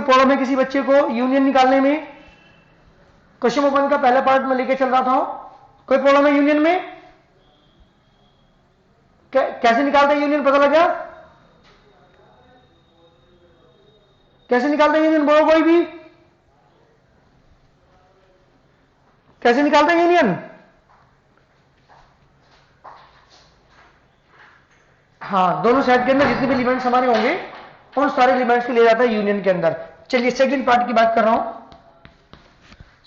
कोई प्रॉब्लम है किसी बच्चे को यूनियन निकालने में? क्वेश्चन नंबर 1 का पहला पार्ट में लेके चल रहा था, कोई प्रॉब्लम है यूनियन में? कैसे निकालते हैं यूनियन, पता लगा? कैसे निकालते हैं यूनियन, बोलो कोई भी, कैसे निकालते हैं यूनियन? हाँ, दोनों सेट के अंदर जितने भी एलिमेंट्स हमारे होंगे उन सारे एलिमेंट्स को ले जाता है यूनियन के अंदर। चलिए सेकंड पार्ट की बात कर रहा हूं।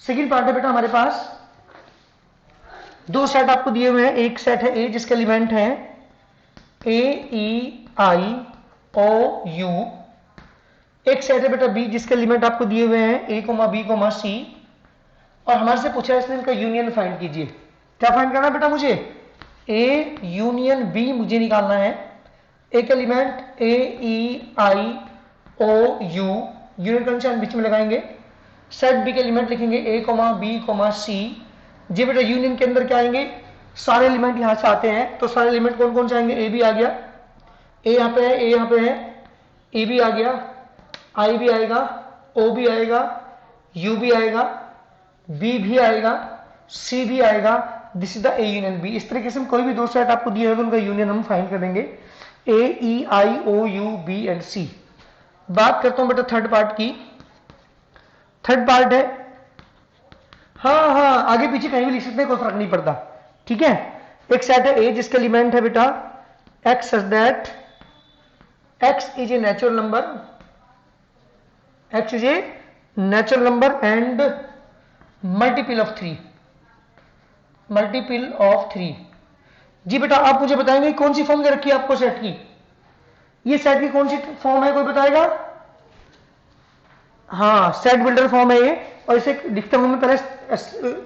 सेकंड पार्ट है बेटा हमारे पास दो सेट आपको दिए हुए हैं। एक सेट है ए जिसके एलिमेंट हैं ए ई आई ओ यू। एक सेट है बेटा बी जिसके एलिमेंट आपको दिए हुए हैं ए कोमा बी कोमा सी। और हमारे से पूछा है इसने इनका यूनियन फाइंड कीजिए। क्या फाइंड करना है बेटा मुझे? ए यूनियन बी मुझे निकालना है। एक element A E I O U, union condition बीच में लगाएंगे। सेट बी के एलिमेंट लिखेंगे A comma B comma C. जी बेटा यूनियन के अंदर क्या आएंगे? सारे एलिमेंट यहां से आते हैं, तो सारे एलिमेंट कौन कौन से आएंगे? ए भी आ गया, ए यहां पे है, ए यहां पे है, ए भी आ गया, आई भी आएगा, ओ भी आएगा, यू भी आएगा, बी भी आएगा, सी भी आएगा। This is the A union B. इस तरीके से कोई भी दो सेट आपको दिए होगा उनका यूनियन हम फाइंड करेंगे, ए E I O you B and सी। बात करता हूं बेटा थर्ड पार्ट की। थर्ड पार्ट है, हाँ आगे पीछे कहीं भी लिख सकते हैं, कोई फर्क नहीं पड़ता, ठीक है। एक सेट है ए जिसके एलिमेंट है बेटा x such that X is a natural number, x is a natural number and multiple of 3, multiple of 3। जी बेटा आप मुझे बताएंगे कौन सी फॉर्म दे रखी है आपको सेट की? ये सेट की कौन सी फॉर्म है, कोई बताएगा? हाँ सेट बिल्डर फॉर्म है ये। और इसे लिखते हुए मैं पहले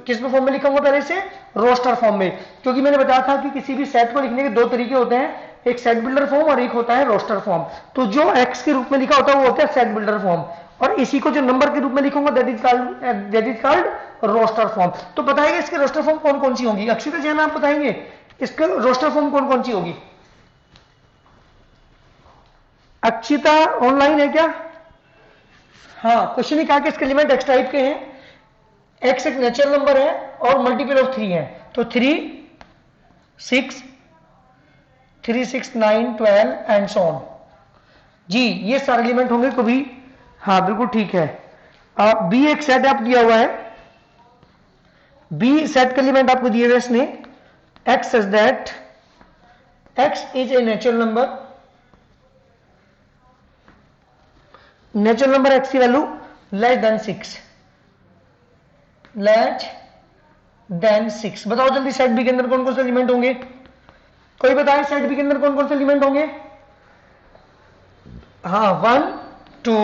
किस फॉर्म में लिखूंगा? पहले इसे रोस्टर फॉर्म में, क्योंकि मैंने बताया था कि किसी भी सेट को लिखने के दो तरीके होते हैं, एक सेट बिल्डर फॉर्म और एक होता है रोस्टर फॉर्म। तो जो एक्स के रूप में लिखा होता है वो होता है सेट बिल्डर फॉर्म, और इसी को जो नंबर के रूप में लिखूंगा that is called roster form. तो बताइए इसके रोस्टर फॉर्म कौन कौन सी होंगी? अक्षिता जैन आप बताएंगे इसके रोस्टर फॉर्म कौन कौन सी होगी? अक्षिता ऑनलाइन है क्या? हाँ, क्वेश्चन ही कहा कि इसके एलिमेंट एक्स टाइप के हैं, एक्स एक नेचुरल नंबर है और मल्टीपल ऑफ 3 है, तो 3, 6, 9, 12 एंड सो ऑन। जी ये सारे एलिमेंट होंगे कभी। हाँ बिल्कुल ठीक है। बी एक सेट आप दिया हुआ है, बी सेट के एलिमेंट आपको दिए हुए इसने X such that X is a natural number, natural number X की value less than 6, less than 6। बताओ जल्दी सेट बी के अंदर कौन कौन से एलिमेंट होंगे? कोई बताए सेट बी के अंदर कौन कौन से एलिमेंट होंगे? हाँ 1 2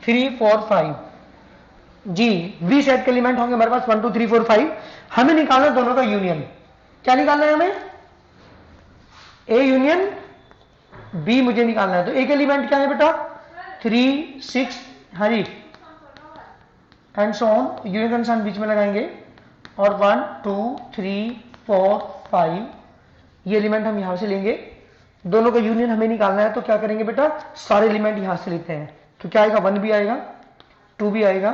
3 4 5। जी बी सेट के एलिमेंट होंगे हमारे पास 1 2 3 4 5। हमें निकालना है दोनों का यूनियन। क्या निकालना है हमें? ए यूनियन बी मुझे निकालना है। तो एक एलिमेंट क्या है बेटा? 3 6, हाँ जी, and so on, union condition बीच में लगाएंगे, और 1 2 3 4 5 ये एलिमेंट हम यहां से लेंगे। दोनों का यूनियन हमें निकालना है, तो क्या करेंगे बेटा? सारे एलिमेंट यहां से लेते हैं। तो क्या आएगा? 1 भी आएगा, 2 भी आएगा,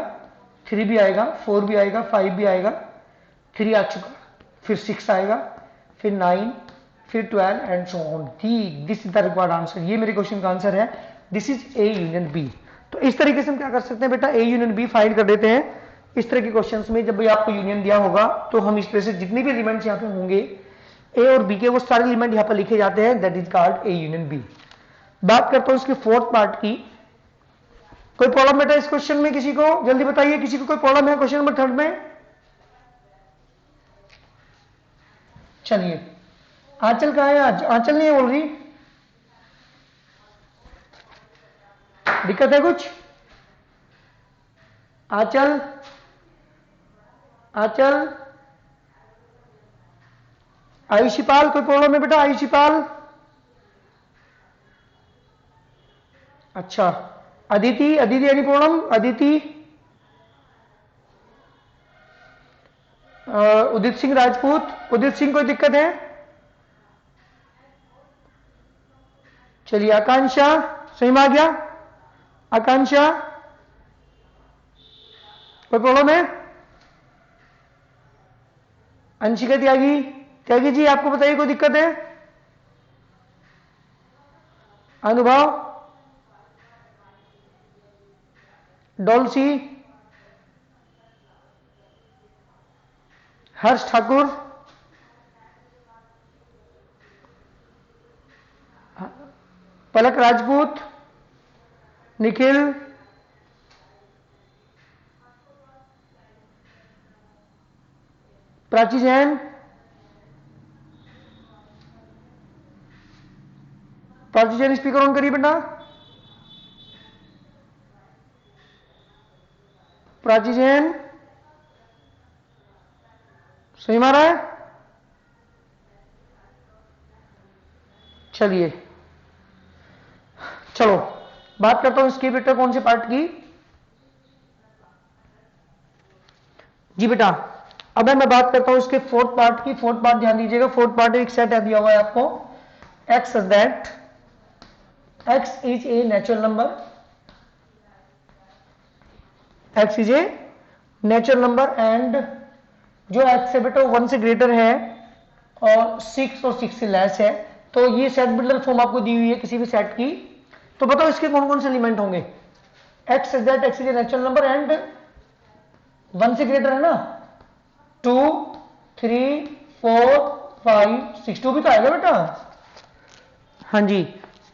3 भी आएगा, 4 भी आएगा, 5 भी आएगा, 3 आ चुका, फिर 6 आएगा, फिर 9, फिर 12 and so on. This is the required answer. ये मेरे क्वेश्चन का आंसर है, this is A union B. तो इस तरीके से हम क्या कर सकते हैं बेटा? ए यूनियन बी फाइंड कर देते हैं। इस तरह के क्वेश्चंस में जब भी आपको यूनियन दिया होगा तो हम इस तरह से जितने भी एलिमेंट्स यहाँ पे होंगे ए और बी के, वो सारे एलिमेंट यहाँ पर लिखे जाते हैं, that is called A union B. बात करता हूं इसके फोर्थ पार्ट की। कोई प्रॉब्लम बेटा इस क्वेश्चन में? किसी को जल्दी बताइए, किसी को कोई प्रॉब्लम है क्वेश्चन नंबर 3 में? चलिए आंचल कहाँ है? आज आंचल नहीं बोल रही, दिक्कत है कुछ? आंचल, आंचल, आयुषीपाल कोई प्रॉब्लम है बेटा? आयुषीपाल, अच्छा अदिति, अदिति एनी प्रॉब्लम? अदिति, उदित सिंह राजपूत, उदित सिंह कोई दिक्कत है? चलिए आकांक्षा, सही में आ गया? आकांक्षा, कोई प्रॉब्लम है? अंशिका, त्यागी, त्यागी जी आपको बताइए कोई दिक्कत है? अनुभव, डोलसी, हर्ष ठाकुर, पलक राजपूत, निखिल, प्राची जैन, प्राची जैन स्पीकर ऑन करिए बेटा। प्राची जैन सही मारा है? चलिए चलो बात करता हूं इसकी बेटा कौन से पार्ट की। जी बेटा अब मैं बात करता हूं इसके फोर्थ पार्ट की। फोर्थ पार्ट ध्यान दीजिएगा। फोर्थ पार्ट एक सेट दिया हुआ है आपको, x that X is a natural number, x is a natural number and जो एक्स है बेटा 1 से ग्रेटर है और 6 और 6 से लेस है। तो ये सेट बिल्डर फॉर्म आपको दी हुई है किसी भी सेट की। तो बताओ इसके कौन कौन से एलिमेंट होंगे। X is that X is a natural number and 1 से ग्रेटर है ना, 2 3 4 5 6, 2 भी तो आएगा बेटा। हाँ जी,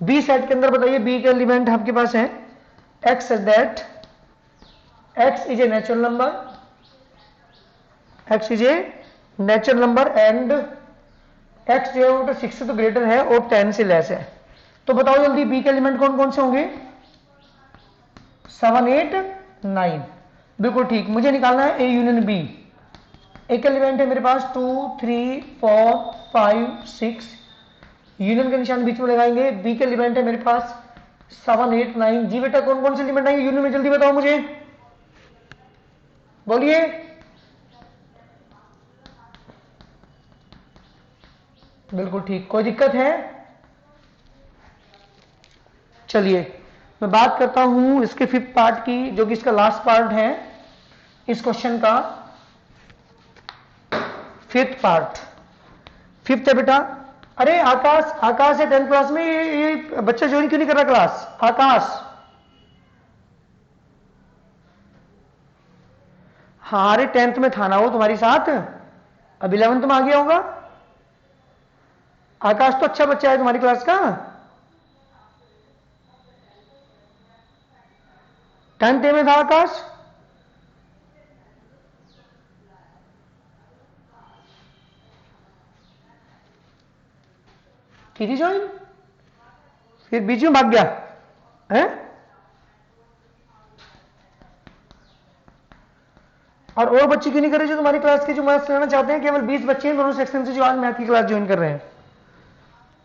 बी सेट के अंदर बताइए बी के एलिमेंट आपके पास है x is that X is a natural number, x is a natural number and x जो है 6 से तो ग्रेटर है और 10 से लेस है। तो बताओ जल्दी बी के एलिमेंट कौन कौन से होंगे। 7 8 9, बिल्कुल ठीक। मुझे निकालना है ए यूनियन बी। एक एलिमेंट है मेरे पास 2 3 4 5 6, यूनियन का निशान बीच में लगाएंगे। बी के एलिमेंट है मेरे पास 7 8 9। जी बेटा कौन कौन से एलिमेंट आएंगे यूनियन में, जल्दी बताओ मुझे, बोलिए। बिल्कुल ठीक, कोई दिक्कत है? चलिए मैं बात करता हूं इसके फिफ्थ पार्ट की, जो कि इसका लास्ट पार्ट है इस क्वेश्चन का। फिफ्थ पार्ट, फिफ्थ है बेटा। अरे आकाश, आकाश है 10th क्लास में, ये बच्चा ज्वाइन क्यों नहीं कर रहा क्लास? आकाश, हाँ अरे 10th में था ना वो तुम्हारी साथ, अब 11th में आ गया होगा। आकाश तो अच्छा बच्चा है तुम्हारी क्लास का, 10th में था आकाश। की थी ज्वाइन, फिर बीच में भाग गया है। और बच्चे क्यों नहीं कर रहे जो तुम्हारी क्लास के, जो मैथ्स लेना चाहते हैं? केवल 20 बच्चे हैं दोनों सेक्शन से जो आज मैथ की क्लास ज्वाइन कर रहे हैं।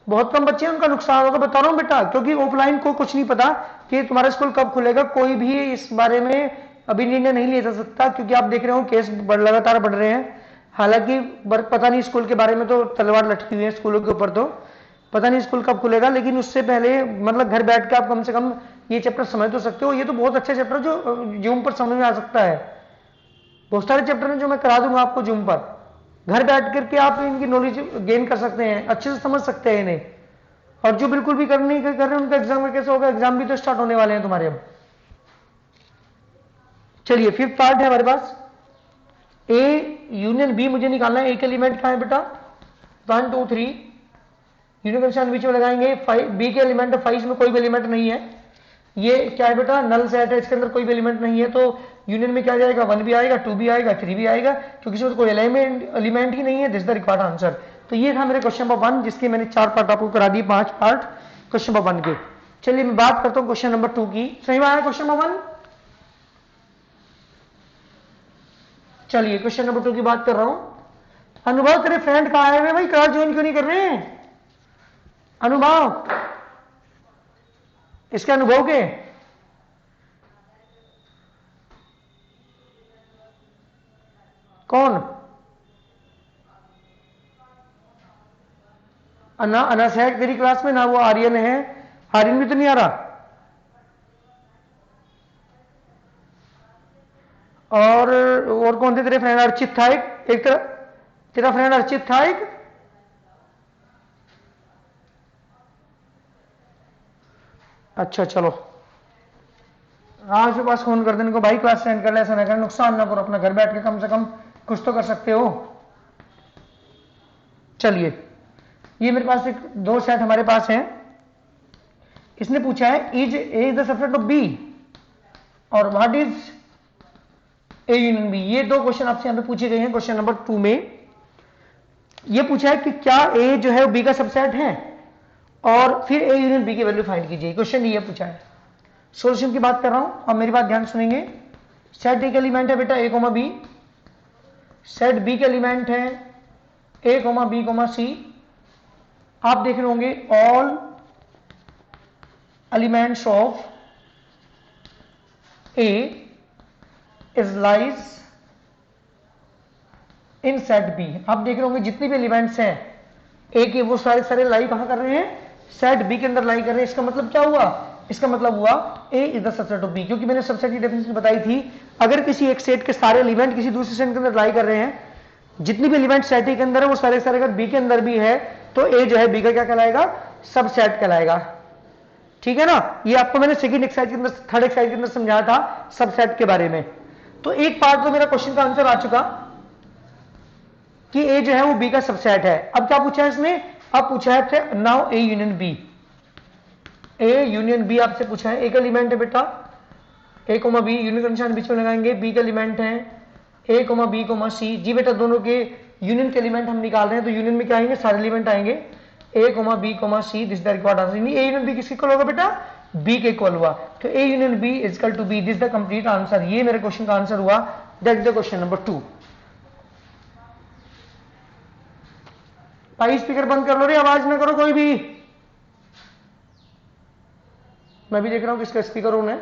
बहुत कम बच्चे हैं, उनका नुकसान होगा, बता रहा हूं बेटा, क्योंकि ऑफलाइन को कुछ नहीं पता कि तुम्हारा स्कूल कब खुलेगा। कोई भी इस बारे में अभी निर्णय नहीं ले जा सकता, क्योंकि आप देख रहे हो केस लगातार बढ़ रहे हैं। हालांकि पता नहीं स्कूल के बारे में, तो तलवार लटकी हुई है स्कूलों के ऊपर, तो पता नहीं स्कूल कब खुलेगा। लेकिन उससे पहले मतलब घर बैठ के आप कम से कम ये चैप्टर समझ तो सकते हो। ये तो बहुत अच्छा चैप्टर जो जूम पर समझ में आ सकता है। बहुत सारे चैप्टर हैं जो मैं करा दूंगा आपको जूम पर, घर बैठ करके आप इनकी नॉलेज गेन कर सकते हैं, अच्छे से समझ सकते हैं इन्हें। और जो बिल्कुल भी कर नहीं कर रहे हैं उनका एग्जाम में कैसे होगा? एग्जाम भी तो स्टार्ट होने वाले हैं तुम्हारे अब। चलिए फिफ्थ पार्ट है हमारे पास, ए यूनियन बी मुझे निकालना है। ए के एलिमेंट क्या है बेटा? 1 2 3, यूनियन का निशान बीच में लगाएंगे। बी के एलिमेंट 5 में कोई भी एलिमेंट नहीं है। ये क्या है बेटा? नल सेट है, इसके अंदर कोई भी एलिमेंट नहीं है। तो यूनियन में क्या जाएगा? 1 भी आएगा, 2 भी आएगा, 3 भी आएगा, क्योंकि इसमें कोई एलिमेंट ही नहीं है। This the required answer. तो ये था मेरे क्वेश्चन नंबर 1, जिसके मैंने 4 पार्ट आपको करा दिए, 5 पार्ट क्वेश्चन नंबर 1 के। चलिए मैं बात करता हूं क्वेश्चन नंबर 2 की। सही में आया क्वेश्चन नंबर 1? चलिए क्वेश्चन नंबर 2 की बात कर रहा हूं। अनुभव तेरे फ्रेंड कहां आए हुए भाई? क्लास ज्वाइन क्यों नहीं कर रहे हैं? अनुभव, इसके अनुभव के कौन? अनस है तेरी क्लास में ना? वो आर्यन है, आर्यन भी तो नहीं आ रहा। और कौन थे तेरे फ्रेंड? अर्चित था एक तेरा फ्रेंड अर्चित था एक। अच्छा चलो, आज के पास फोन कर देने को भाई, क्लास सेंड कर ले, ऐसा ना कर, नुकसान ना करो, अपना घर बैठ के कम से कम कुछ तो कर सकते हो। चलिए, ये मेरे पास एक दो सेट हमारे पास हैं। इसने पूछा है is A the subset of B और what is A union B. ये दो क्वेश्चन आपसे यहां पे पूछे गए हैं क्वेश्चन नंबर 2 में। ये पूछा है कि क्या ए जो है वो बी का सबसेट है और फिर ए यूनियन बी की वैल्यू फाइंड कीजिए। क्वेश्चन ये पूछा है। सॉल्यूशन की बात कर रहा हूं, अब मेरी बात ध्यान सुनेंगे। सेट ए का एलिमेंट है बेटा A comma B, set B का एलिमेंट है A comma B comma C. आप देख रहे होंगे all elements of A is lies in set B. आप देख रहे होंगे जितने भी एलिमेंट्स हैं ए के वो सारे सारे लाई कहां कर रहे हैं? सेट बी के अंदर लाई कर रहे हैं। इसका मतलब क्या हुआ? इसका मतलब हुआ A is the subset of B, क्योंकि मैंने सबसेट की डेफिनेशन बताई थी। अगर किसी एक सेट के सारे एलिमेंट किसी दूसरे सेट के अंदर लाई कर रहे हैं, जितनी भी एलिमेंट सेट ए के अंदर है वो सारे सारे अगर बी के अंदर भी है तो ए जो है बी का क्या कहलाएगा? सबसेट कहलाएगा। ठीक है ना? ये आपको मैंने सेकंड एक्सरसाइज के अंदर, थर्ड एक्सरसाइज के अंदर समझाया था सबसेट के बारे में। तो एक पार्ट तो मेरा क्वेश्चन का आंसर आ चुका कि ए जो है वो बी का सबसेट है। अब क्या पूछा है इसने? अब पूछा है now A union B. A union B आपसे पूछा है। ए का एलिमेंट है बेटा ए कोमा बी, यूनियन का निशान बीच में लगाएंगे। बी का एलिमेंट है A comma B comma C. जी बेटा, दोनों के यूनियन के एलिमेंट हम निकाल रहे हैं, तो यूनियन में क्या आएंगे? सारे एलिमेंट आएंगे A comma B comma C. This the required answer. A union B किसके इक्वल होगा बेटा? बी के इक्वल हुआ। तो A union B is equal to B. This the complete answer. ये मेरे क्वेश्चन का आंसर हुआ। That is the question number 2। भाई स्पीकर बंद कर लो रे, आवाज ना करो कोई भी। मैं भी देख रहा हूं किसका स्पीकर ऑन है।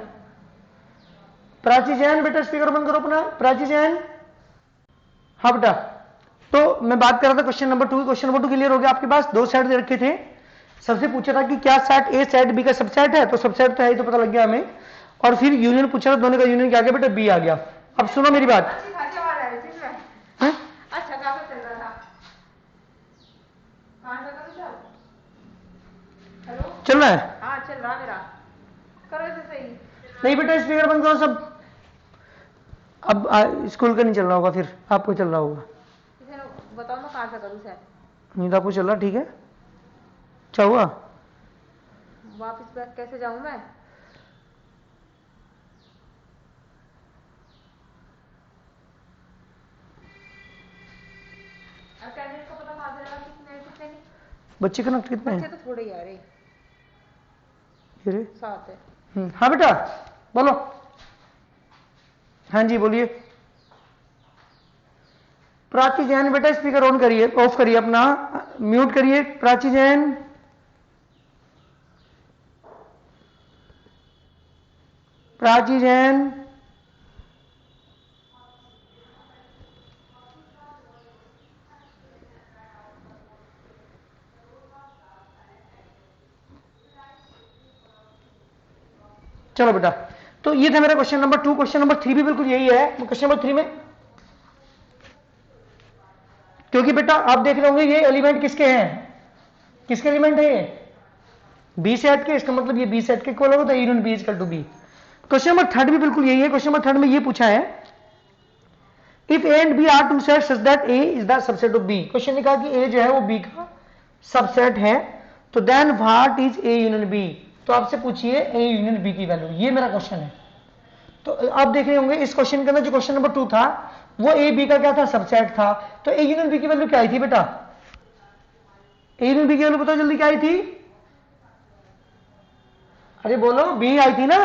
प्राची जैन बेटा स्पीकर बंद करो अपना। प्राची जैन, हाँ बेटा। तो मैं बात कर रहा था question number 2। Question number 2 clear हो गया आपके पास? दो सेट दे रखे थे। सबसे पूछा था कि क्या सेट ए सेट बी का सबसेट है, तो सबसेट तो है ही, तो पता लग गया हमें। और फिर यूनियन पूछा था, दोनों का यूनियन क्या आ गया बेटा? बी आ गया। अब सुनो मेरी बात। चल रहा है? हाँ चल रहा मेरा। करो इसे सही। नहीं बेटा स्पीकर बंद करो सब। अब स्कूल का नहीं चल रहा होगा, फिर आपको चल रहा होगा। बताओ मैं कहाँ से करूँ सर? नहीं तो आपको चल रहा, ठीक है। क्या हुआ? वापस बैक कैसे जाऊँ मैं? अटेंडेंस का पता कहाँ से लगा? कितने नहीं? बच्चे कनेक्ट कितने हैं? बच्चे तो थोड़े ही आ रहे। ये 7 है। हाँ बेटा बोलो। हाँ जी बोलिए। प्राची जैन बेटा स्पीकर ऑन करिए, ऑफ करिए अपना, म्यूट करिए। प्राची जैन, प्राची जैन। चलो बेटा, तो ये था मेरा क्वेश्चन नंबर 2। क्वेश्चन नंबर 3 भी बिल्कुल यही है। क्वेश्चन नंबर 3 में, क्योंकि बेटा आप देख रहे होंगे ये एलिमेंट किसके हैं? किसके एलिमेंट है? ये बी सेट के। इसका मतलब ये बी सेट के इक्वल होगा, तो union B is equal to B. Question number 3 भी बिल्कुल यही है। क्वेश्चन नंबर 3 में ये पूछा है if A and B are two set such that A is the subset of B. Question ने कहा कि ए जो है वो बी का सबसेट है, तो then what is A union B. तो आपसे पूछिए ए यूनियन बी की वैल्यू। ये मेरा क्वेश्चन है। तो आप देख रहे होंगे इस क्वेश्चन के अंदर जो क्वेश्चन नंबर 2 था वो ए बी का क्या था? सबसेट था। तो ए यूनियन बी की वैल्यू क्या आई थी बेटा? ए यूनियन बी की वैल्यू बताओ जल्दी, क्या आई थी? अरे बोलो, बी आई थी ना।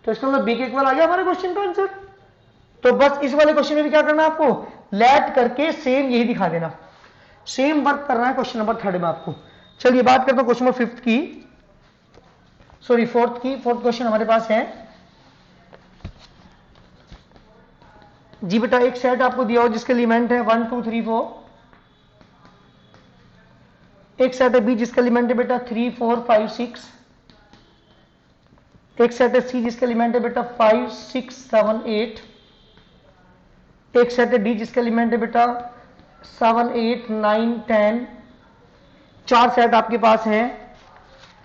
तो इसका मतलब बी के इक्वल आ गया हमारे क्वेश्चन का आंसर। तो बस इस वाले क्वेश्चन में भी क्या करना है आपको? लेट करके सेम यही दिखा देना। सेम वर्क करना है क्वेश्चन नंबर 3 में आपको। चलिए बात करता हूं क्वेश्चन नंबर 5 की, सॉरी 4th की। 4th क्वेश्चन हमारे पास है जी बेटा। एक सेट आपको दिया हो जिसके एलिमेंट है 1 2 3 4। एक सेट है बी जिसका एलिमेंट है बेटा 3 4 5 6। एक सेट है सी जिसका एलिमेंट है बेटा 5 6 7 8। एक सेट है डी जिसका एलिमेंट है बेटा 7, 8, 9, 10, 4 सेट आपके पास हैं।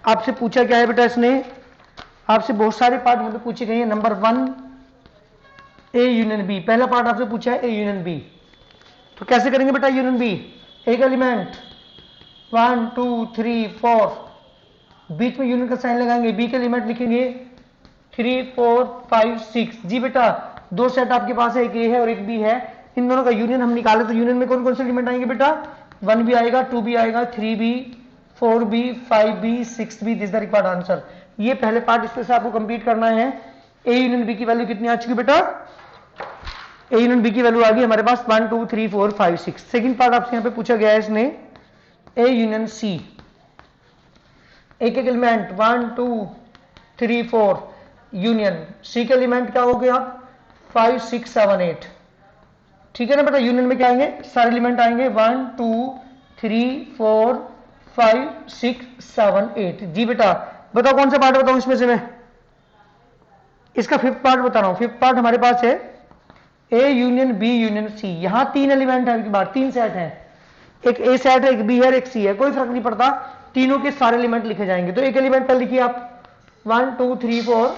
आपसे पूछा क्या है बेटा इसने, आपसे बहुत सारे पार्ट यहाँ पे पूछे गए हैं। नंबर 1 ए यूनियन बी, पहला पार्ट आपसे पूछा है ए यूनियन बी। तो कैसे करेंगे बेटा यूनियन बी, एक एलिमेंट 1, 2, 3, 4, बीच में यूनियन का साइन लगाएंगे, बी के एलिमेंट लिखेंगे 3, 4, 5, 6। जी बेटा दो सेट आपके पास है, एक ए है और एक बी है, इन दोनों का यूनियन हम निकाले तो यूनियन में कौन कौन से एलिमेंट आएंगे बेटा, 1 भी आएगा, 2 भी आएगा, 3 भी, 4 भी, 5 भी, 6 भी। This the required answer. ये पहले पार्ट इसमें से आपको कंप्लीट करना है। ए यूनियन बी की वैल्यू कितनी आ चुकी बेटा, ए यूनियन बी की वैल्यू आ गई हमारे पास 1, 2, 3, 4, 5, 6। सेकंड पार्ट आपसे यहाँ पे पूछा गया है इसने ए यूनियन सी, एक एक एलिमेंट 1, 2, 3, 4 यूनियन सी के एलिमेंट क्या हो गया 5, 6, 7, 8। ठीक है ना बेटा, यूनियन में क्या आएंगे, सारे एलिमेंट आएंगे 1, 2, 3, 4, 5, 6, 7, 8। जी बेटा बताओ कौन सा पार्ट बताऊं इसमें से मैं, इसका फिफ्थ पार्ट बता रहा हूं। फिफ्थ पार्ट हमारे पास है A union B union C. यहां 3 एलिमेंट है, बार 3 सेट है, एक ए सेट है, एक बी है, एक सी है, कोई फर्क नहीं पड़ता, तीनों के सारे एलिमेंट लिखे जाएंगे। तो एक एलिमेंट पर लिखिए आप 1, 2, 3, 4,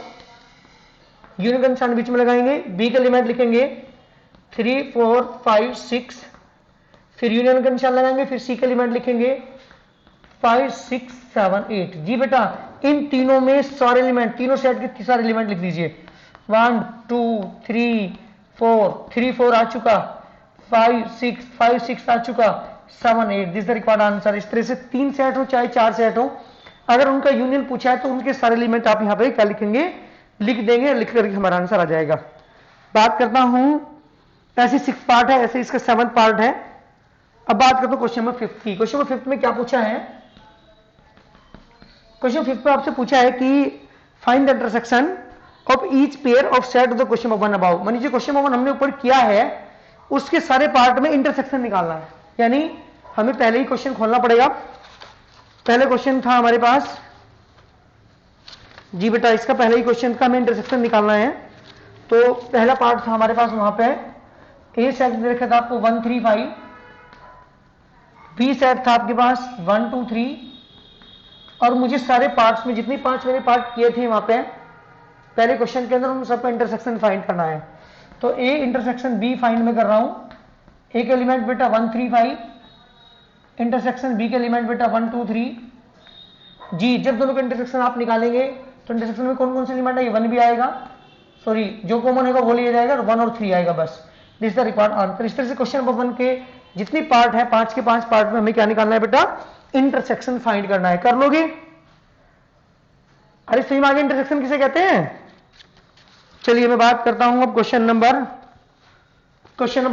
यूनियन का निशान बीच में लगाएंगे, बी के एलिमेंट लिखेंगे 3, 4, 5, 6, फिर यूनियन का निशान लगाएंगे, फिर सी के एलिमेंट लिखेंगे 5, 6, 7, 8। जी बेटा इन तीनों में सारे एलिमेंट, तीनों सेट के सारे एलिमेंट लिख दीजिए। 1, 2, 3, 4, 3, 4 आ चुका, 5, 6 आ चुका, 7, 8। This the required answer. इस तरह से 3 सेट हो चाहे 4 सेट हो, अगर उनका यूनियन पूछा है तो उनके सारे एलिमेंट आप यहाँ पे क्या लिखेंगे, लिख देंगे, लिख करके हमारा आंसर आ जाएगा। बात करता हूं, ऐसी 6 पार्ट है, ऐसे इसका 7th पार्ट है। अब बात करता हूं क्वेश्चन नंबर 5 की। क्वेश्चन नंबर 5 में क्या पूछा है, क्वेश्चन 5 में आपसे पूछा है कि find the intersection of each pair of set of the question number 1 about. मान लीजिए क्वेश्चन नंबर 1 हमने ऊपर किया है, उसके सारे पार्ट में इंटरसेक्शन निकालना है, यानी हमें पहले ही क्वेश्चन खोलना पड़ेगा। पहले क्वेश्चन था हमारे पास, जी बेटा इसका पहले ही क्वेश्चन का हमें इंटरसेक्शन निकालना है। तो पहला पार्ट था हमारे पास, वहां पे ए सेट देखा था आपको 1, 3, 5, बी सेट था आपके पास 1, 2, 3, और मुझे सारे पार्ट्स में जितने 5 मैंने पार्ट किए थे वहां पे पहले क्वेश्चन के अंदर उन सबका इंटरसेक्शन फाइंड करना है। तो ए इंटरसेक्शन बी फाइंड में कर रहा हूं। एक एलिमेंट बेटा 1, 3, 5, इंटरसेक्शन बी के एलिमेंट बेटा 1, 2, 3। जी जब दोनों का इंटरसेक्शन आप निकालेंगे तो इंटरसेक्शन में कौन कौन से एलिमेंट है, ये 1 भी आएगा, सॉरी जो कॉमन होगा वो लिया जाएगा, 1 और 3 आएगा बस। This the required answer. इस तरह से क्वेश्चन नंबर 1 के जितनी पार्ट है, 5 के 5 पार्ट में हमें क्या निकालना है बेटा, इंटरसेक्शन फाइंड करना है। कर लोगे? अरे सही में आगे इंटरसेक्शन किसे कहते हैं। चलिए मैं बात करता हूं अब क्वेश्चन नंबर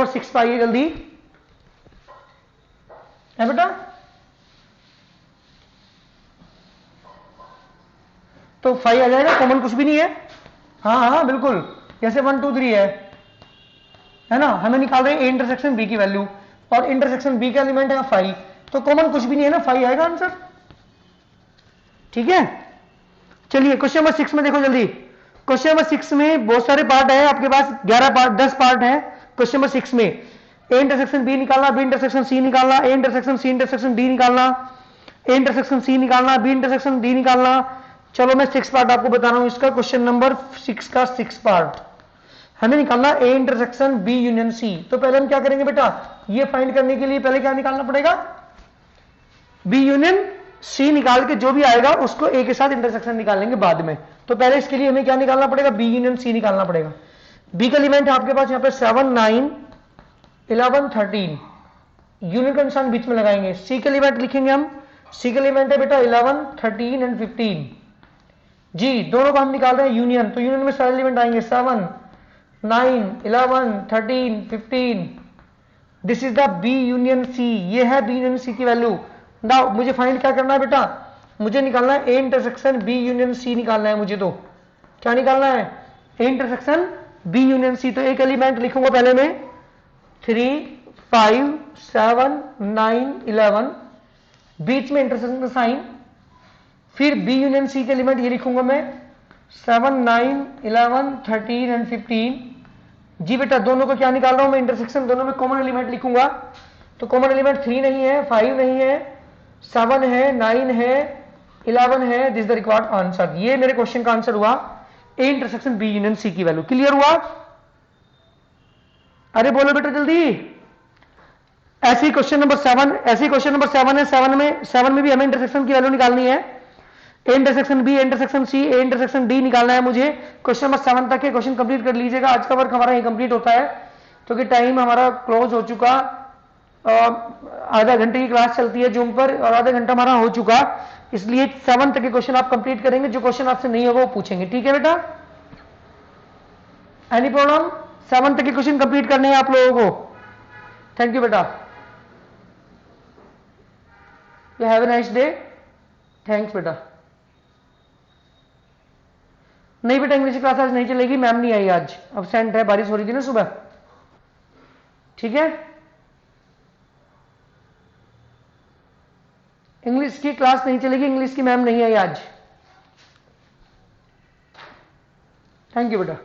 6 पर आइए जल्दी है बेटा। तो 5 आ जाएगा, कॉमन कुछ भी नहीं है। हाँ हाँ बिल्कुल, जैसे 1, 2, 3 है ना, हमें निकाल रहे हैं ए इंटरसेक्शन बी की वैल्यू, और इंटरसेक्शन बी का एलिमेंट है 5, तो कॉमन कुछ भी नहीं है ना, 5 आएगा आंसर। ठीक है, चलिए क्वेश्चन नंबर 6 में देखो जल्दी। क्वेश्चन नंबर 6 में बहुत सारे पार्ट है आपके पास, 11 पार्ट, 10 पार्ट है क्वेश्चन नंबर 6 में। ए इंटरसेक्शन बी निकालना, बी इंटरसेक्शन सी निकालना, A intersection C intersection D निकालना, ए इंटरसेक्शन सी निकालना, बी इंटरसेक्शन डी निकालना। चलो मैं 6 पार्ट आपको बता रहा हूं इसका। क्वेश्चन नंबर 6 का 6 पार्ट हमें निकालना A intersection B union C. तो पहले हम क्या करेंगे बेटा, ये फाइंड करने के लिए पहले क्या निकालना पड़ेगा, बी यूनियन सी निकाल के जो भी आएगा उसको ए के साथ इंटरसेक्शन निकालेंगे बाद में। तो पहले इसके लिए हमें क्या निकालना पड़ेगा, बी यूनियन सी निकालना पड़ेगा। बी का एलिमेंट है आपके पास यहाँ पे 7, 9, 11, 13, यूनियन का निशान बीच में लगाएंगे। सी के एलिमेंट लिखेंगे हम, सी के एलिमेंट है बेटा 11, 13 एंड 15। जी दोनों को हम निकाल रहे हैं यूनियन, तो यूनियन में सारे एलिमेंट आएंगे 7, 9, 11, 13, 15। This is the B union C, ये है बी यूनियन सी की वैल्यू। नाउ मुझे फाइंड क्या करना है बेटा, मुझे निकालना है A intersection B union C निकालना है मुझे। तो क्या निकालना है, A intersection B union C. तो एक एलिमेंट लिखूंगा पहले में 3, 5, 7, 9, 11, बीच में इंटरसेक्शन का साइन, फिर बी यूनियन सी के एलिमेंट ये लिखूंगा मैं 7, 9, 11, 13 एंड 15। जी बेटा, दोनों को क्या निकाल रहा हूं मैं, इंटरसेक्शन, दोनों में कॉमन एलिमेंट लिखूंगा। तो कॉमन एलिमेंट 3 नहीं है, 5 नहीं है, 7 है, 9 है, 11 है। This the required answer. ये मेरे क्वेश्चन का आंसर हुआ A intersection B union C की वैल्यू। क्लियर हुआ? अरे बोलो बेटा जल्दी। ऐसे ही क्वेश्चन नंबर 7, ऐसे ही क्वेश्चन नंबर 7 है। 7 में भी हमें इंटरसेक्शन की वैल्यू निकालनी है। A intersection B, intersection C, A intersection D निकालना है मुझे। क्वेश्चन नंबर 7 तक के क्वेश्चन कंप्लीट कर लीजिएगा। आज का वर्क हमारा यही कंप्लीट होता है क्योंकि टाइम हमारा क्लोज हो चुका। आधा घंटे की क्लास चलती है जूम पर और आधा घंटा हमारा हो चुका, इसलिए 7 तक के क्वेश्चन आप कंप्लीट करेंगे। जो क्वेश्चन आपसे नहीं होगा वो पूछेंगे। ठीक है बेटा? Any problem? 7 तक के क्वेश्चन कंप्लीट करने हैं आप लोगों को। थैंक यू बेटा। You have a nice day. Thanks बेटा। नहीं बेटा, इंग्लिश क्लास आज नहीं चलेगी, मैम नहीं आई आज, अब्सेंट है, बारिश हो रही थी ना सुबह। ठीक है? इंग्लिश की क्लास नहीं चलेगी, इंग्लिश की मैम नहीं आई आज। थैंक यू बेटा।